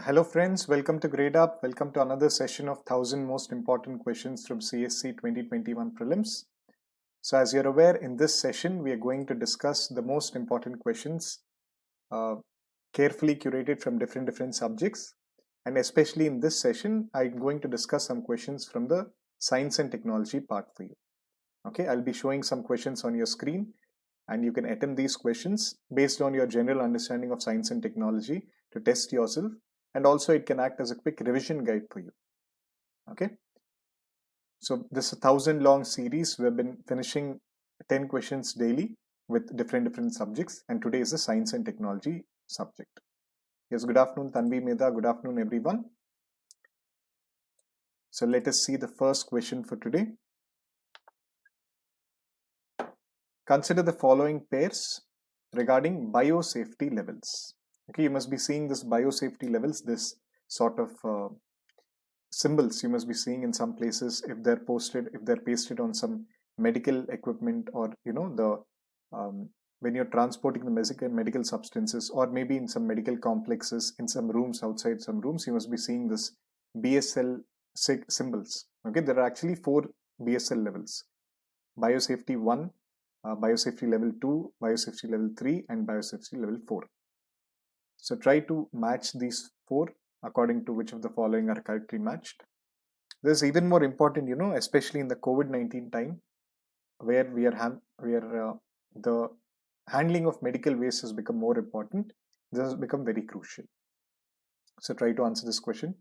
Hello friends, welcome to Gradeup. Welcome to another session of 1000 most important questions from CSE 2021 Prelims. So as you're aware, in this session, we are going to discuss the most important questions carefully curated from different subjects. And especially in this session, I'm going to discuss some questions from the science and technology part for you. Okay, I'll be showing some questions on your screen and you can attempt these questions based on your general understanding of science and technology to test yourself, and also it can act as a quick revision guide for you. Okay, so this 1000 long series, we've been finishing 10 questions daily with different subjects, and today is the science and technology subject. Yes, good afternoon Tanvi Meda, good afternoon everyone. So let us see the first question for today. Consider the following pairs regarding biosafety levels. Okay, you must be seeing this biosafety levels, this sort of symbols you must be seeing in some places if they're pasted on some medical equipment, or when you're transporting the medical substances, or maybe in some medical complexes, in some rooms, outside some rooms, you must be seeing this BSL symbols. Okay, there are actually 4 BSL levels: biosafety 1, biosafety level 2, biosafety level 3, and biosafety level 4. So try to match these 4 according to which of the following are correctly matched. This is even more important, especially in the COVID-19 time, where the handling of medical waste has become more important. This has become very crucial. So try to answer this question.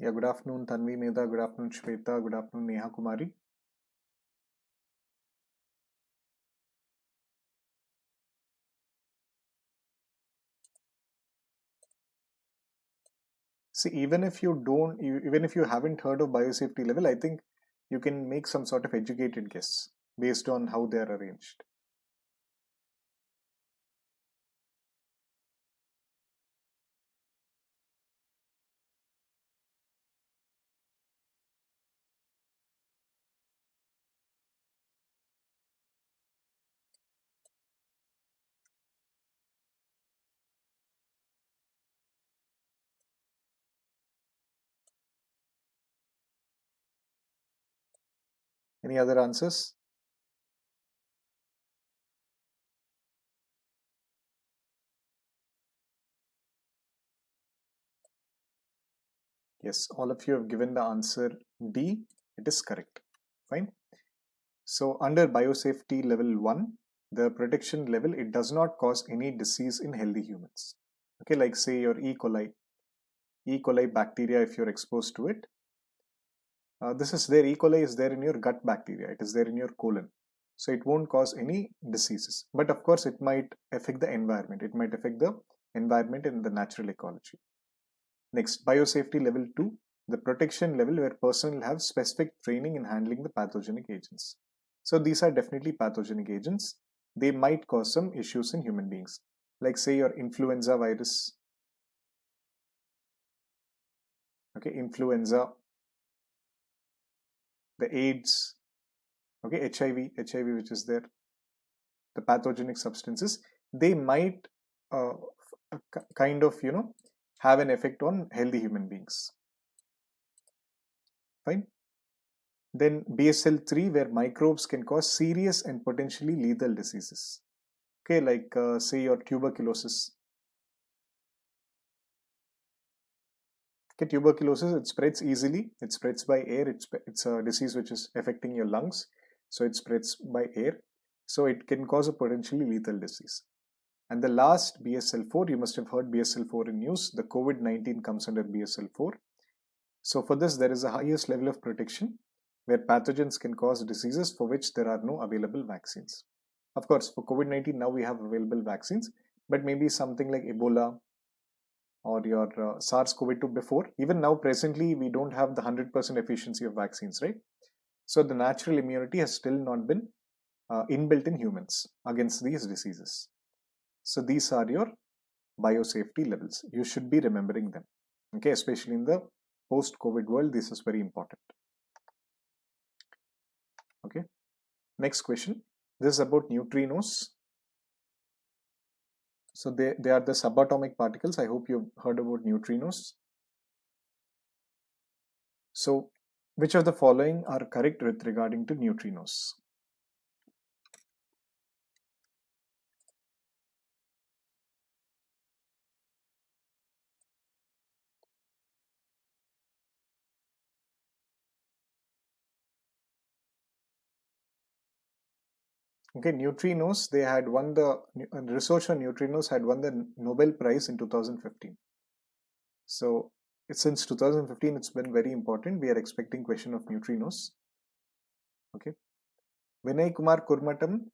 Yeah, good afternoon Tanvi Meda, good afternoon Shweta, good afternoon Neha Kumari. See, even if you haven't heard of biosafety level, I think you can make some sort of educated guess based on how they are arranged. Any other answers? Yes, all of you have given the answer D. It is correct. Fine. So under biosafety level 1, the protection level, it does not cause any disease in healthy humans. Okay, like say your E. coli bacteria, if you're exposed to it, this is there. E. coli is there in your gut bacteria. It is there in your colon. So it won't cause any diseases. But of course, it might affect the environment. It might affect the environment and the natural ecology. Next, biosafety level 2, the protection level where person will have specific training in handling the pathogenic agents. So these are definitely pathogenic agents. They might cause some issues in human beings. Like say your influenza virus. Okay, influenza, the AIDS, okay, HIV which is there, the pathogenic substances, they might kind of, have an effect on healthy human beings. Fine. Then BSL-3, where microbes can cause serious and potentially lethal diseases. Okay, like say your tuberculosis. Okay, tuberculosis, it spreads easily. It spreads by air. It's a disease which is affecting your lungs. So it spreads by air. So it can cause a potentially lethal disease. And the last, BSL-4, you must have heard BSL-4 in news. The COVID-19 comes under BSL-4. So for this, there is a highest level of protection where pathogens can cause diseases for which there are no available vaccines. Of course, for COVID-19, now we have available vaccines, but maybe something like Ebola or your SARS-CoV-2 before, even now presently, we don't have the 100% efficiency of vaccines, right? So the natural immunity has still not been inbuilt in humans against these diseases. So these are your biosafety levels. You should be remembering them. Okay, especially in the post-COVID world, this is very important. Okay, next question. This is about neutrinos. So they are the subatomic particles. I hope you've heard about neutrinos. So which of the following are correct with regarding to neutrinos? Okay, neutrinos, they had won the research on neutrinos had won the Nobel Prize in 2015. So since 2015, it's been very important. We are expecting question of neutrinos. Okay, Vinay Kumar Kurmamatam.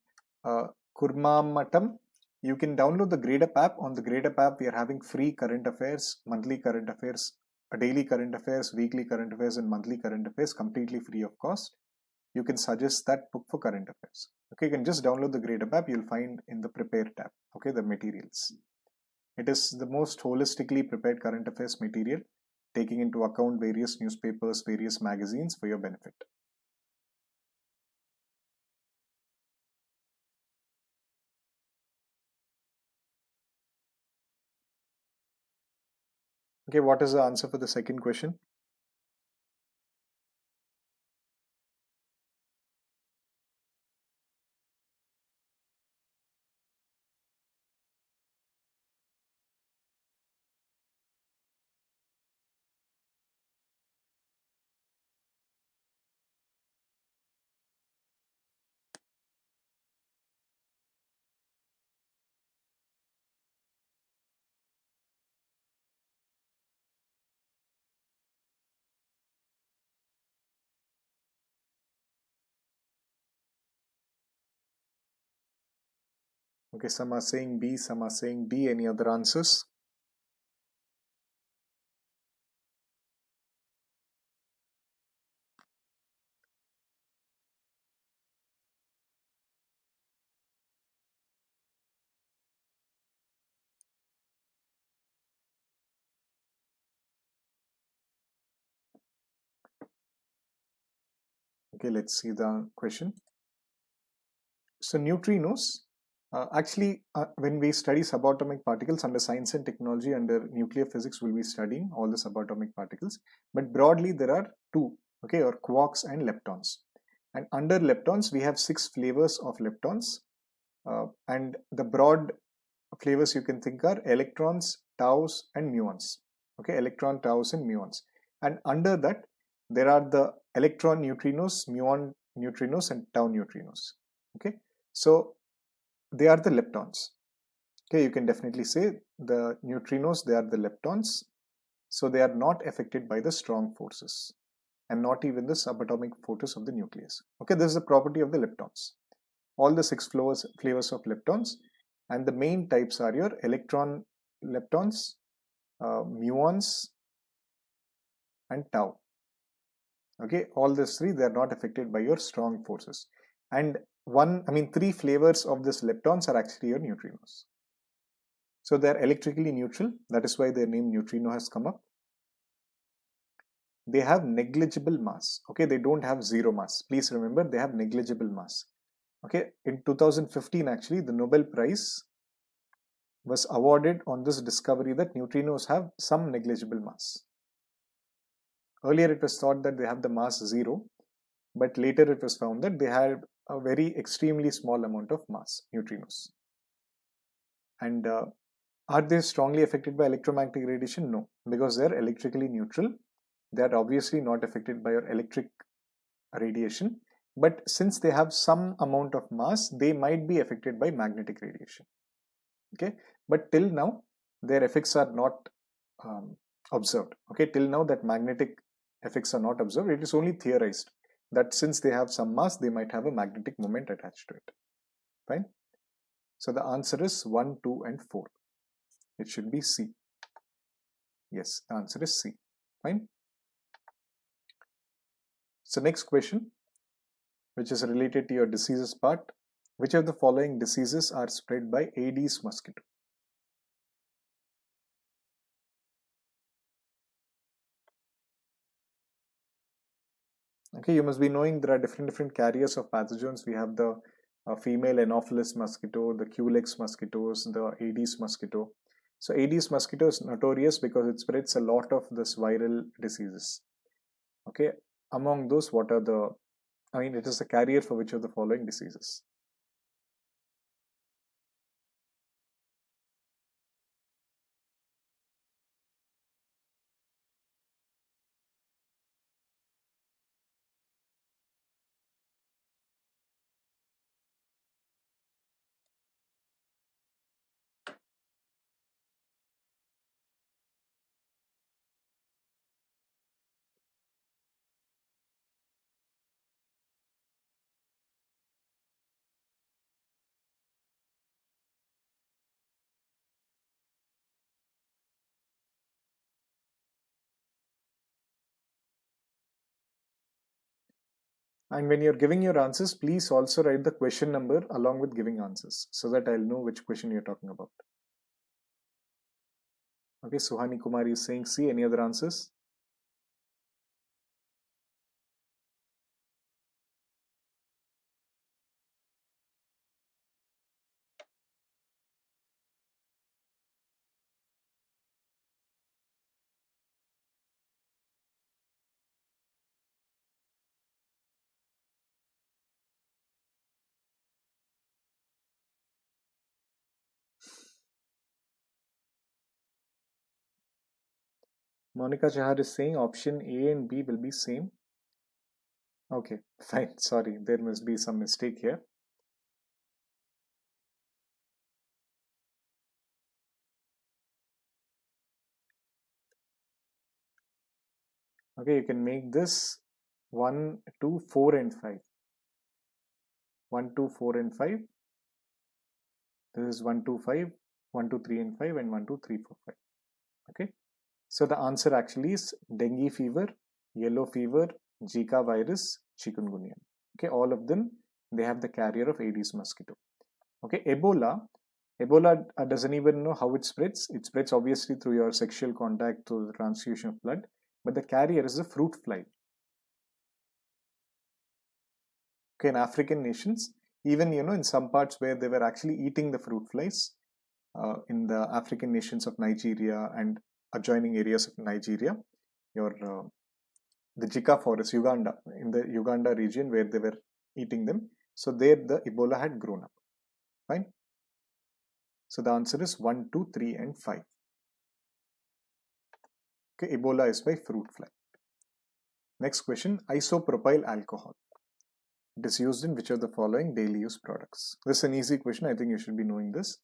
You can download the Gradeup app. On the Gradeup app, we are having free current affairs, monthly current affairs, daily current affairs, weekly current affairs, and monthly current affairs, completely free of cost. You can suggest that book for current affairs. Okay, you can just download the Gradeup app. You'll find in the Prepare tab. Okay, the materials. It is the most holistically prepared current affairs material, taking into account various newspapers, various magazines for your benefit. Okay, what is the answer for the second question? Okay, some are saying B, some are saying D. Any other answers? Okay, let's see the question. So neutrinos, when we study subatomic particles under science and technology, under nuclear physics, we'll be studying all the subatomic particles. But broadly, there are two, okay, or quarks and leptons. And under leptons, we have 6 flavors of leptons. And the broad flavors you can think are electrons, taus, and muons. Okay, electron, taus, and muons. And under that, there are the electron neutrinos, muon neutrinos, and tau neutrinos. Okay, so they are the leptons. Okay, you can definitely say the neutrinos, they are the leptons. So they are not affected by the strong forces and not even the subatomic forces of the nucleus. Okay, this is the property of the leptons. All the 6 flavors of leptons, and the main types are your electron leptons, muons, and tau. Okay, all these 3, they are not affected by your strong forces. And 3 flavors of this leptons are actually your neutrinos. So they are electrically neutral. That is why their name neutrino has come up. They have negligible mass. Okay, they don't have zero mass. Please remember, they have negligible mass. Okay, in 2015, actually, the Nobel Prize was awarded on this discovery that neutrinos have some negligible mass. Earlier, it was thought that they have the mass 0, but later it was found that they had a very extremely small amount of mass, neutrinos. And are they strongly affected by electromagnetic radiation? No, because they are electrically neutral. They are obviously not affected by your electric radiation, but since they have some amount of mass, they might be affected by magnetic radiation. Okay, but till now their effects are not observed. Okay, till now that magnetic effects are not observed. It is only theorized that since they have some mass, they might have a magnetic moment attached to it. Fine. So the answer is 1, 2, and 4. It should be C. Yes, the answer is C. Fine. So next question, which is related to your diseases part. Which of the following diseases are spread by Aedes mosquito? Okay, you must be knowing there are different carriers of pathogens. We have the female Anopheles mosquito, the Culex mosquitoes, the Aedes mosquito. So Aedes mosquito is notorious because it spreads a lot of this viral diseases. Okay, among those, what are the, I mean, it is a carrier for which of the following diseases? And when you're giving your answers, please also write the question number along with giving answers so that I'll know which question you're talking about. Okay, Suhani Kumari is saying C. Any other answers? Monica Chahar is saying option A and B will be same. Okay, fine. Sorry, there must be some mistake here. Okay, you can make this 1, 2, 4 and 5. 1, 2, 4 and 5. This is 1, 2, 5, 1, 2, 3 and 5 and 1, 2, 3, 4, 5. Okay, so the answer actually is dengue fever, yellow fever, Zika virus, chikungunya. Okay, all of them, they have the carrier of Aedes mosquito. Okay, Ebola doesn't even know how it spreads. It spreads obviously through your sexual contact, through the transfusion of blood, but the carrier is a fruit fly. Okay, in African nations, even in some parts where they were actually eating the fruit flies, in the African nations of Nigeria and adjoining areas of Nigeria, the Jika forest, Uganda, in the Uganda region where they were eating them. So there the Ebola had grown up. Fine. So the answer is 1, 2, 3 and 5. Okay, Ebola is by fruit fly. Next question, isopropyl alcohol. It is used in which of the following daily use products? This is an easy question. I think you should be knowing this.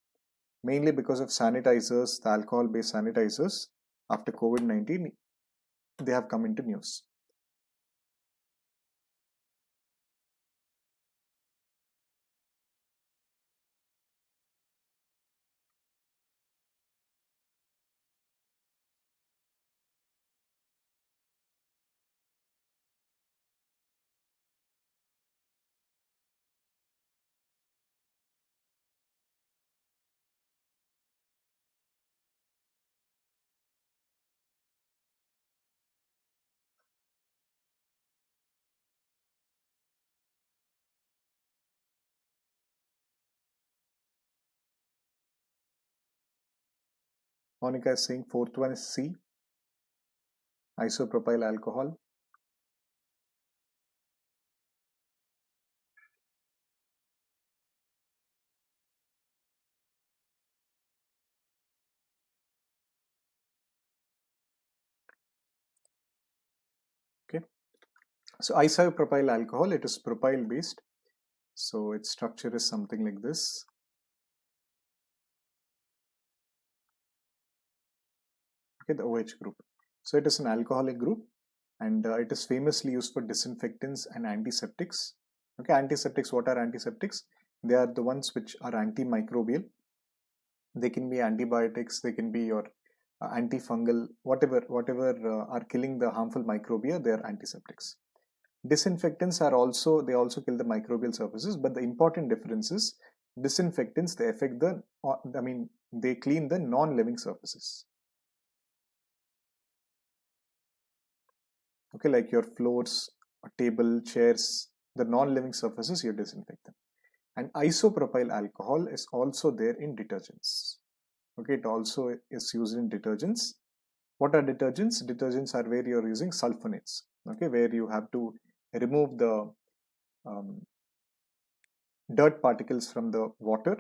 Mainly because of sanitizers, the alcohol-based sanitizers, after COVID-19, they have come into news. Monica is saying fourth one is C, isopropyl alcohol. Okay, so isopropyl alcohol, it is propyl based, so its structure is something like this. Okay, the OH group. So it is an alcoholic group, and it is famously used for disinfectants and antiseptics. Okay, antiseptics, what are antiseptics? They are the ones which are antimicrobial. They can be antibiotics, they can be your antifungal, whatever are killing the harmful microbia, they are antiseptics. Disinfectants are also, they also kill the microbial surfaces, but the important difference is disinfectants, they affect the, they clean the non-living surfaces. Okay, like your floors, table, chairs, the non-living surfaces, you disinfect them. And isopropyl alcohol is also there in detergents. Okay, it also is used in detergents. What are detergents? Detergents are where you're using sulfonates. Okay, where you have to remove the dirt particles from the water.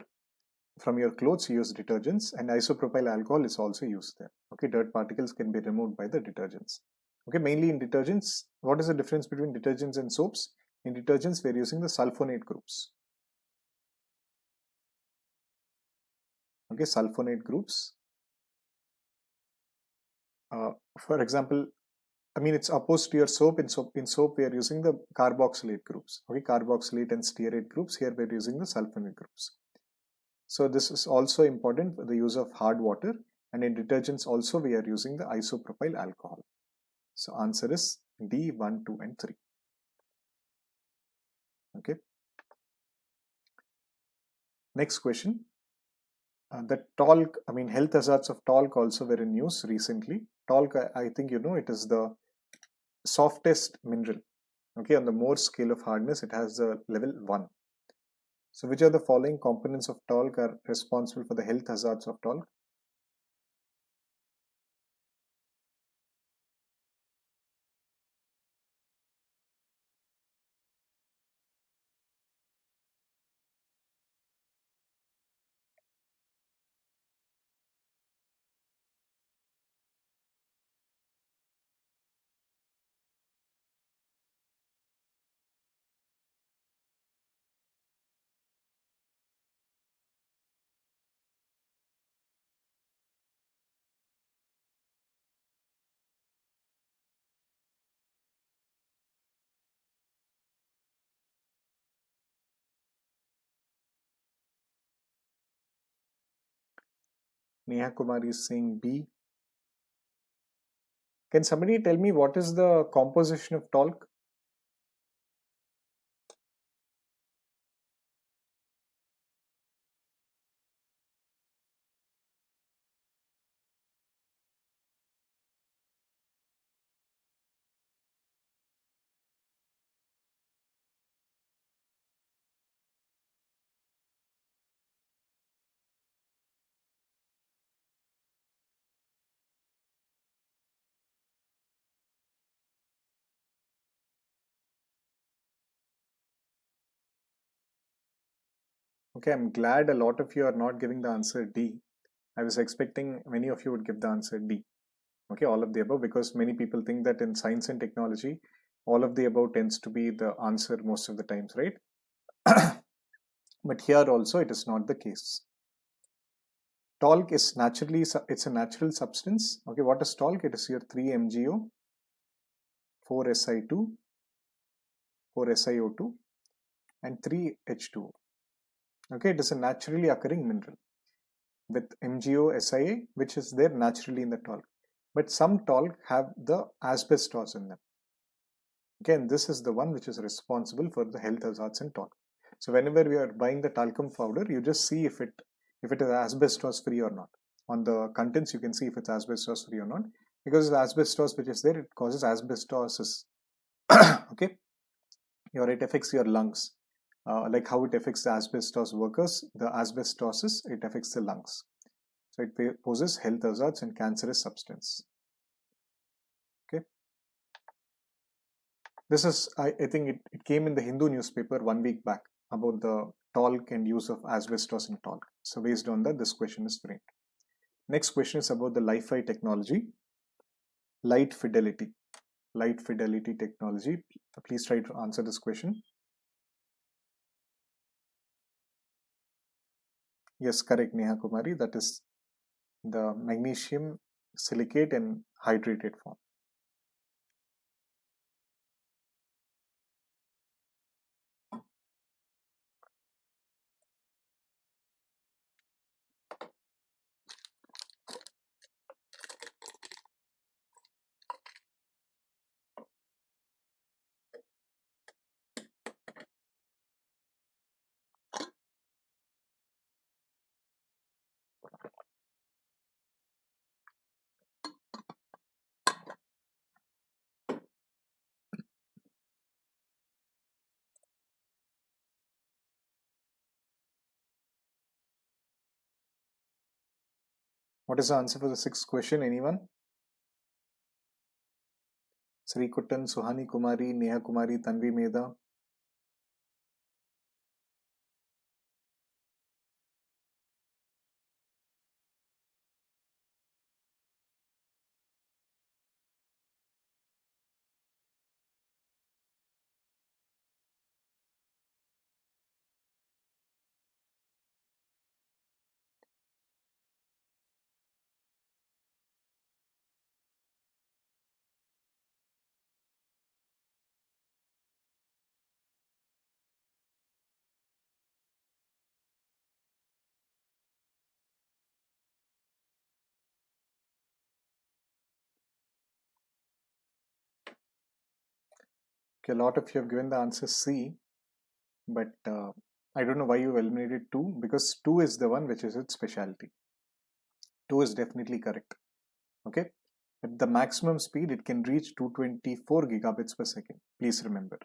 From your clothes, you use detergents, and isopropyl alcohol is also used there. Okay, dirt particles can be removed by the detergents. Okay, mainly in detergents. What is the difference between detergents and soaps? In detergents, we're using the sulfonate groups. Okay, sulfonate groups. For example, I mean, it's opposed to your soap. In soap, we are using the carboxylate groups. Okay, carboxylate and stearate groups. Here, we're using the sulfonate groups. So this is also important for the use of hard water. And in detergents also, we are using the isopropyl alcohol. So answer is D, 1, 2, and 3. Okay. Next question. The talc, I mean, health hazards of talc also were in news recently. Talc, I think you know, it is the softest mineral. Okay, on the Mohs scale of hardness, it has the level 1. So which of the following components of talc are responsible for the health hazards of talc? Neha Kumari is saying B. Can somebody tell me what is the composition of talc? Okay, I'm glad a lot of you are not giving the answer D. I was expecting many of you would give the answer D. Okay, all of the above, because many people think that in science and technology, all of the above tends to be the answer most of the times, right? But here also it is not the case. Talc is naturally, it's a natural substance. Okay, what is talc? It is your 3-MgO, 4Si2, 4SiO2, and 3H2O. Okay, it is a naturally occurring mineral with MgO, SiA, which is there naturally in the talc. But some talc have the asbestos in them. Again, this is the one which is responsible for the health hazards in talc. So whenever we are buying the talcum powder, you just see if it is asbestos free or not. On the contents, you can see if it's asbestos free or not, because the asbestos which is there, it causes asbestosis. Okay, it affects your lungs. Like how it affects the asbestos workers, the asbestosis, it affects the lungs. So it poses health hazards and cancerous substance. Okay. This is, I think it came in the Hindu newspaper 1 week back about the talc and use of asbestos in talc. So based on that, this question is framed. Next question is about the Li-Fi technology. Light fidelity technology. Please try to answer this question. Yes, correct, Neha Kumari. That is the magnesium silicate in hydrated form. What is the answer for the sixth question? Anyone? Sri Kuttan, Suhani Kumari, Neha Kumari, Tanvi Meda. Okay, a lot of you have given the answer C, but I don't know why you eliminated 2, because 2 is the one which is its specialty. 2 is definitely correct. Okay, at the maximum speed it can reach 224 gigabits per second. Please remember.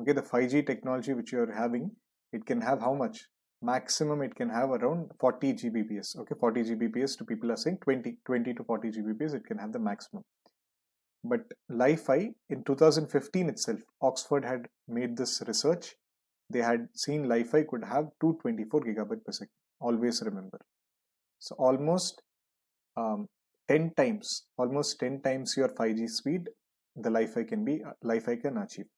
Okay, the 5G technology which you are having, it can have how much? Maximum it can have around 40 Gbps. Okay, 40 Gbps to people are saying 20 to 40 Gbps it can have the maximum. But Li-Fi in 2015 itself, Oxford had made this research. They had seen Li-Fi could have 224 gigabit per second. Always remember. So almost 10 times your 5G speed, the Li-Fi can achieve.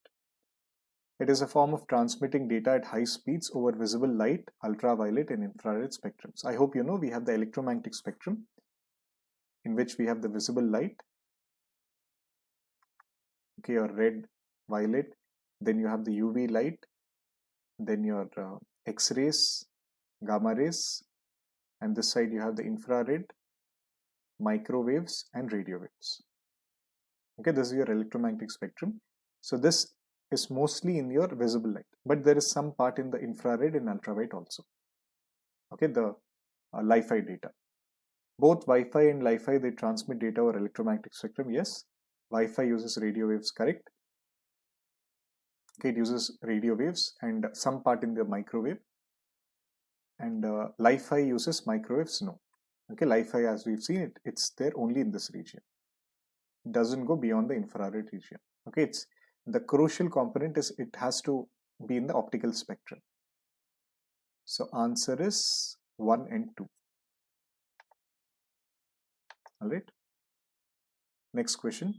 It is a form of transmitting data at high speeds over visible light, ultraviolet and infrared spectrums. I hope you know we have the electromagnetic spectrum in which we have the visible light, okay, your red, violet, then you have the UV light, then your X-rays, gamma rays, and this side you have the infrared, microwaves and radio waves. Okay, this is your electromagnetic spectrum. So this is mostly in your visible light, but there is some part in the infrared and ultraviolet also. Okay, the Li-Fi data. Both Wi-Fi and Li-Fi, they transmit data over electromagnetic spectrum. Yes, Wi-Fi uses radio waves, correct? Okay, it uses radio waves and some part in the microwave. And Li-Fi uses microwaves, no. Okay, Li-Fi, as we've seen, it's there only in this region. It doesn't go beyond the infrared region. Okay, it's the crucial component is it has to be in the optical spectrum. So answer is 1 and 2. All right. Next question.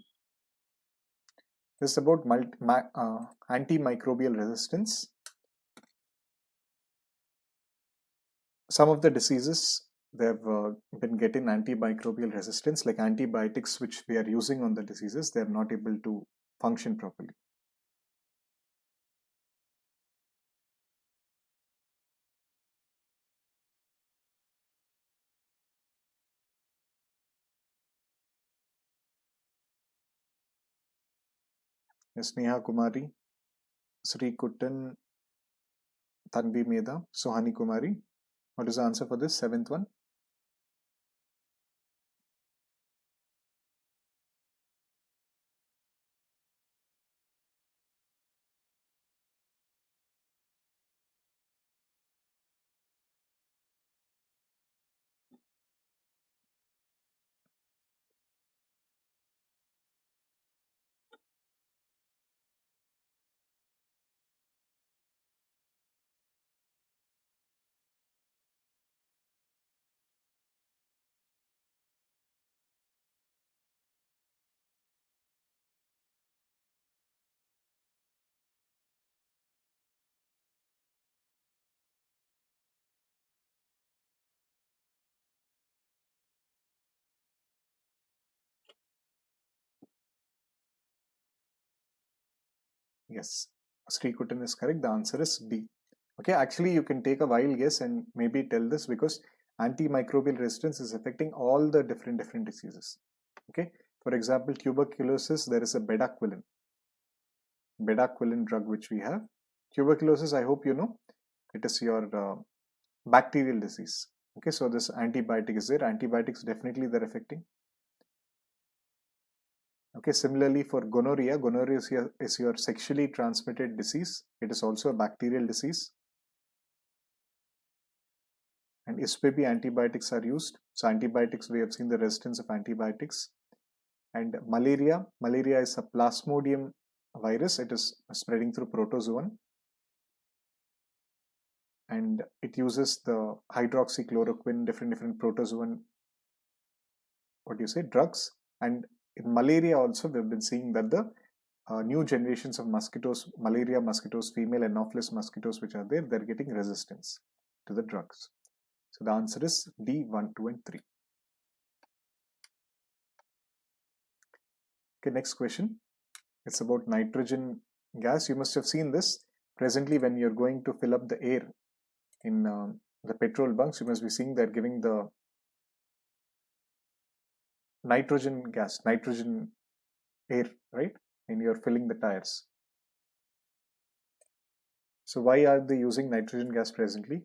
This is about antimicrobial resistance. Some of the diseases, they've been getting antimicrobial resistance, like antibiotics which we are using on the diseases, they're not able to function properly. Yes, Neha Kumari, Sri Kuttan, Tanvi Meda, Sohani Kumari. What is the answer for this seventh one? Yes, Sri Kuttan is correct. The answer is B. Okay, actually you can take a wild guess and maybe tell this because antimicrobial resistance is affecting all the different diseases. Okay, for example, tuberculosis, there is a bedaquiline drug which we have. Tuberculosis, I hope you know, it is your bacterial disease. Okay, so this antibiotic is there. Antibiotics definitely they're affecting. Okay, similarly for gonorrhea, gonorrhea is your sexually transmitted disease. It is also a bacterial disease. and SPB antibiotics are used. So antibiotics, we have seen the resistance of antibiotics. And malaria is a plasmodium virus. It is spreading through protozoan, and it uses the hydroxychloroquine, different protozoan, drugs. And in malaria also, we've been seeing that the new generations of mosquitoes, malaria mosquitoes, female Anopheles mosquitoes which are there, they're getting resistance to the drugs. So the answer is D, 1, 2 and 3. Okay, next question. It's about nitrogen gas. You must have seen this. Presently, when you're going to fill up the air in the petrol bunks, you must be seeing they're giving the nitrogen gas, nitrogen air, right? And you're filling the tires. So why are they using nitrogen gas presently?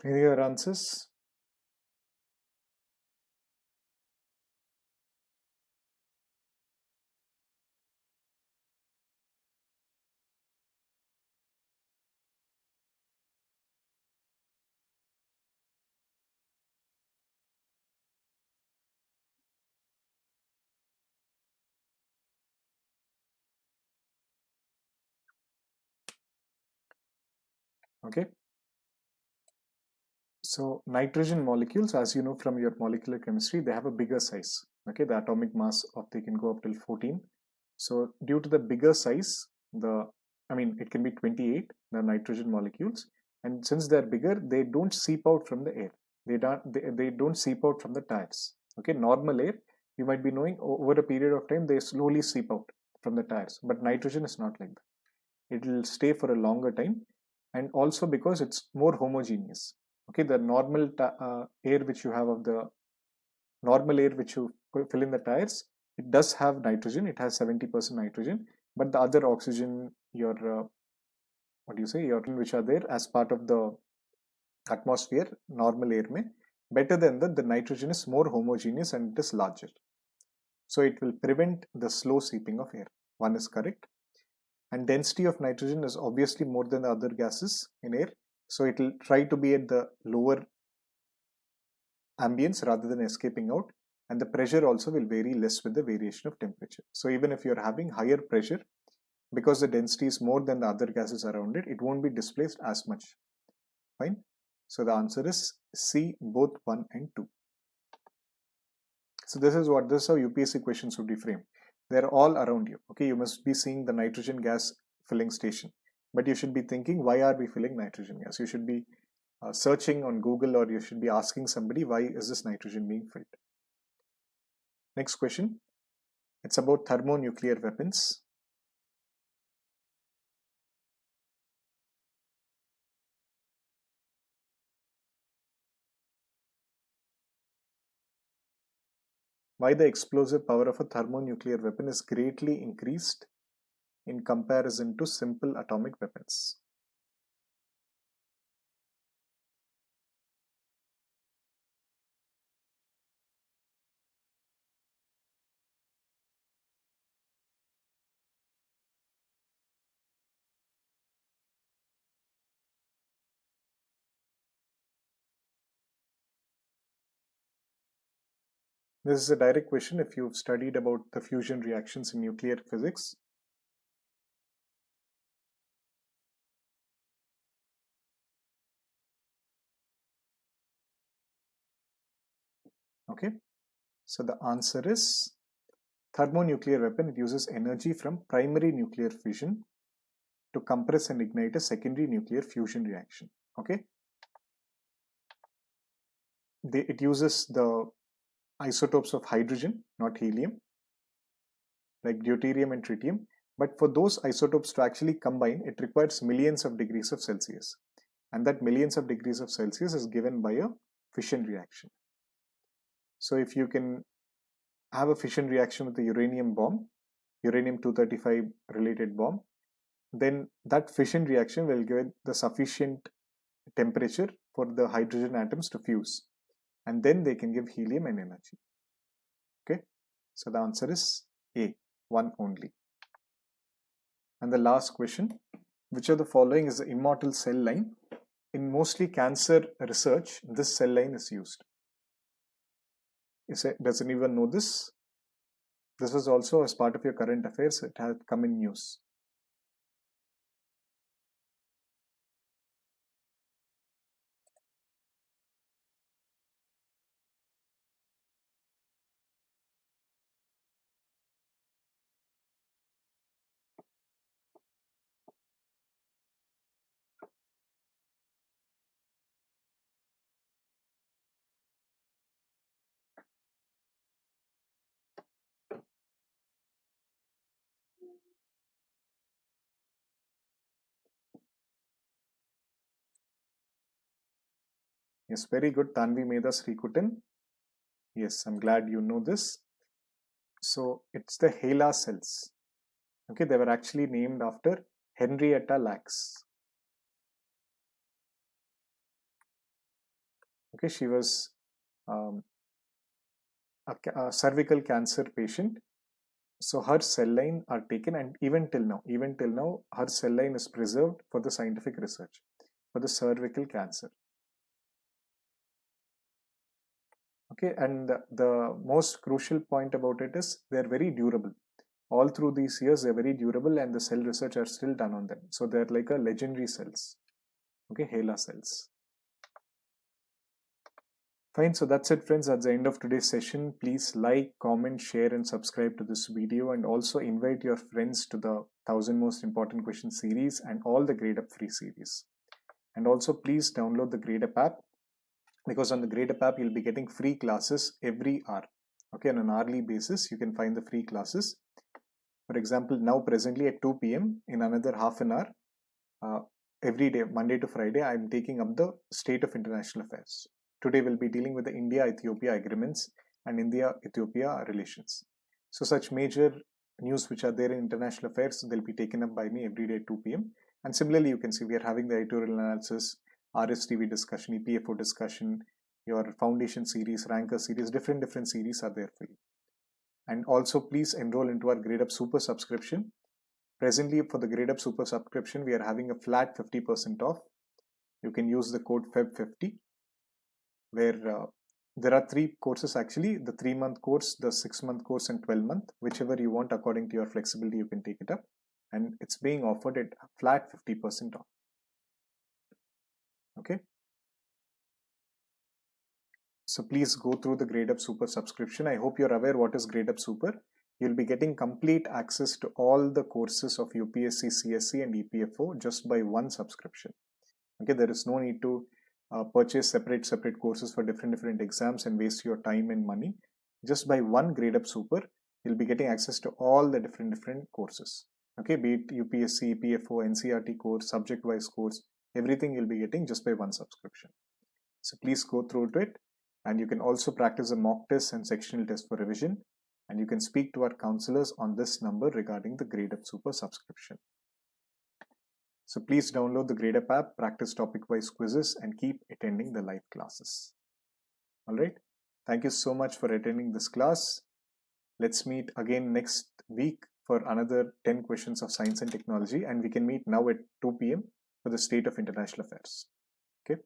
Any other answers? Okay. So nitrogen molecules, as you know from your molecular chemistry, they have a bigger size. Okay, the atomic mass of they can go up till 14. So due to the bigger size, it can be 28, the nitrogen molecules, and since they're bigger, they don't seep out from the air. They don't seep out from the tires. Okay, normal air, you might be knowing over a period of time they slowly seep out from the tires, but nitrogen is not like that. It will stay for a longer time, and also because it's more homogeneous. Okay, the normal air which you have of the normal air which you fill in the tires, it does have nitrogen. It has 70% nitrogen, but the other oxygen, your your which are there as part of the atmosphere, normal air mein, better than that, the nitrogen is more homogeneous and it is larger. So it will prevent the slow seeping of air. One is correct. And density of nitrogen is obviously more than the other gases in air. So it will try to be at the lower ambience rather than escaping out, and the pressure also will vary less with the variation of temperature. So even if you're having higher pressure, because the density is more than the other gases around it, it won't be displaced as much. Fine. So the answer is C, both 1 and 2. So this is how UPSC questions would be framed. They're all around you. Okay, you must be seeing the nitrogen gas filling station, but you should be thinking, why are we filling nitrogen gas? You should be searching on Google, or you should be asking somebody, why is this nitrogen being filled? Next question. It's about thermonuclear weapons. Why the explosive power of a thermonuclear weapon is greatly increased in comparison to simple atomic weapons. This is a direct question if you've studied about the fusion reactions in nuclear physics. Okay, so the answer is thermonuclear weapon. It uses energy from primary nuclear fission to compress and ignite a secondary nuclear fusion reaction. Okay, it uses the isotopes of hydrogen, not helium, like deuterium and tritium. But for those isotopes to actually combine, it requires millions of degrees of Celsius. And that millions of degrees of Celsius is given by a fission reaction. So if you can have a fission reaction with the uranium bomb, uranium-235 related bomb, then that fission reaction will give the sufficient temperature for the hydrogen atoms to fuse. And then they can give helium and energy. Okay, so the answer is A, one only. And the last question, which of the following is the immortal cell line? In mostly cancer research, this cell line is used. Does anyone know this? This was also as part of your current affairs. It had come in news. Yes, very good. Tanvi Meda Srikutan. Yes, I'm glad you know this. So it's the HeLa cells. Okay, they were actually named after Henrietta Lacks. Okay, she was a cervical cancer patient. So her cell line are taken, and even till now, her cell line is preserved for the scientific research for the cervical cancer. Okay, and the most crucial point about it is they're very durable. All through these years, they're very durable, and the cell research are still done on them. So they're like a legendary cells. Okay, HeLa cells. Fine, so that's it, friends. At the end of today's session, please like, comment, share, and subscribe to this video, and also invite your friends to the 1000 Most Important Questions series and all the Gradeup free series. And also, please download the Gradeup app, because on the Gradeup app, you'll be getting free classes every hour. Okay, on an hourly basis, you can find the free classes. For example, now presently at 2 p.m. in another half an hour, every day, Monday to Friday, I'm taking up the State of International Affairs. Today we'll be dealing with the India-Ethiopia agreements and India-Ethiopia relations. So such major news which are there in international affairs, they'll be taken up by me every day at 2 p.m. And similarly, you can see we are having the editorial analysis, RSTV discussion, EPFO discussion, your foundation series, ranker series, different series are there for you. And also please enroll into our Gradeup Super subscription. Presently for the Gradeup Super subscription, we are having a flat 50% off. You can use the code FEB50, where there are 3 courses actually, the 3-month course, the 6-month course, and 12-month, whichever you want according to your flexibility, you can take it up. And it's being offered at a flat 50% off. Okay. So please go through the Gradeup Super subscription. I hope you're aware what is Gradeup Super. You'll be getting complete access to all the courses of UPSC CSE and EPFO just by one subscription. Okay, there is no need to purchase separate courses for different exams and waste your time and money. Just by one Gradeup Super, you'll be getting access to all the different courses. Okay, be it UPSC, EPFO, NCRT course, subject-wise course, everything you'll be getting just by one subscription. So please go through it, and you can also practice a mock test and sectional test for revision, and you can speak to our counselors on this number regarding the Gradeup Super subscription. So please download the Gradeup app, practice topic-wise quizzes, and keep attending the live classes. All right. Thank you so much for attending this class. Let's meet again next week for another 10 questions of science and technology, and we can meet now at 2 p.m. for the State of International Affairs. Okay.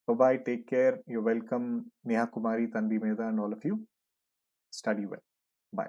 Bye-bye. Take care. You're welcome. Neha Kumari, Tanvi Mehta, and all of you. Study well. Bye.